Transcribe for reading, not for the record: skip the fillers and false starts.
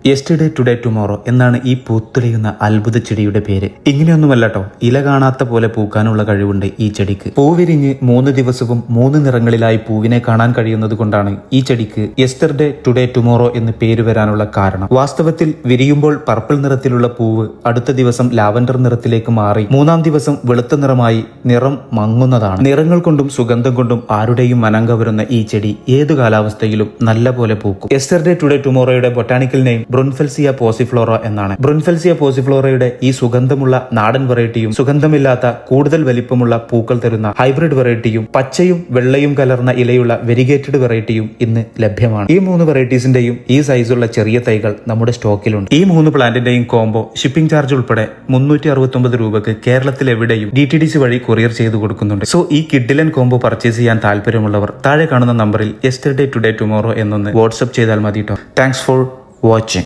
Yesterday today tomorrow എന്നാണ് ഈ പൂത്തുലയുന്ന അത്ഭുത ചെടിയുടെ പേര്. ഇങ്ങനെയൊന്നുമല്ലട്ടോ, ഇല കാണാത്ത പോലെ പൂക്കാനുള്ള കഴിവുണ്ട് ഈ ചെടിക്ക്. പൂവിരിഞ്ഞ് 3 ദിവസവും 3 നിറങ്ങളിലായി പൂവിനെ കാണാൻ കഴിയുന്നത് കൊണ്ടാണ് ഈ ചെടിക്ക് യെസ്റ്റർഡേ ടുഡേ ടുമോറോ എന്ന് പേര് വരാനുള്ള കാരണം. വാസ്തവത്തിൽ വിരിയുമ്പോൾ പർപ്പിൾ നിറത്തിലുള്ള പൂവ് അടുത്ത ദിവസം ലാവൻഡർ നിറത്തിലേക്ക് മാറി 3-ാം ദിവസം വെളുത്ത നിറമായി നിറം മങ്ങുന്നതാണ്. നിറങ്ങൾ കൊണ്ടും സുഗന്ധം കൊണ്ടും ആരുടെയും മനം കവരുന്ന ഈ ചെടി ഏതു കാലാവസ്ഥയിലും നല്ല പോലെ പൂക്കും. യെസ്റ്റർഡേ ടുഡേ ടുമോറോയുടെ ബൊട്ടാണിക്കൽ നെയിം ബ്രുൻഫെൽസിയ പോസിഫ്ലോറ എന്നാണ്. ബ്രുൻഫെൽസിയ പോസിഫ്ലോറയുടെ ഈ സുഗന്ധമുള്ള നാടൻ വെറൈറ്റിയും സുഗന്ധമില്ലാത്ത കൂടുതൽ വലിപ്പമുള്ള പൂക്കൾ തരുന്ന ഹൈബ്രിഡ് വെറൈറ്റിയും പച്ചയും വെള്ളയും കലർന്ന ഇലയുള്ള വെരിഗേറ്റഡ് വെറൈറ്റിയും ഇന്ന് ലഭ്യമാണ്. ഈ 3 വെറൈറ്റീസിന്റെയും ഈ സൈസുള്ള ചെറിയ തൈകൾ നമ്മുടെ സ്റ്റോക്കിലുണ്ട്. ഈ 3 പ്ലാന്റിന്റെയും കോംബോ ഷിപ്പിംഗ് ചാർജ് ഉൾപ്പെടെ 369 രൂപക്ക് കേരളത്തിൽ എവിടെയും DTDC വഴി കൊറിയർ ചെയ്തു കൊടുക്കുന്നുണ്ട്. സോ ഈ കിഡിലൻ കോംബോ പർച്ചേസ് ചെയ്യാൻ താല്പര്യമുള്ളവർ താഴെ കാണുന്ന നമ്പറിൽ യെസ്റ്റർഡേ ടുഡേ ടുമോറോ എന്നൊന്ന് വാട്സ്ആപ്പ് ചെയ്താൽ മതി. Thanks for watching.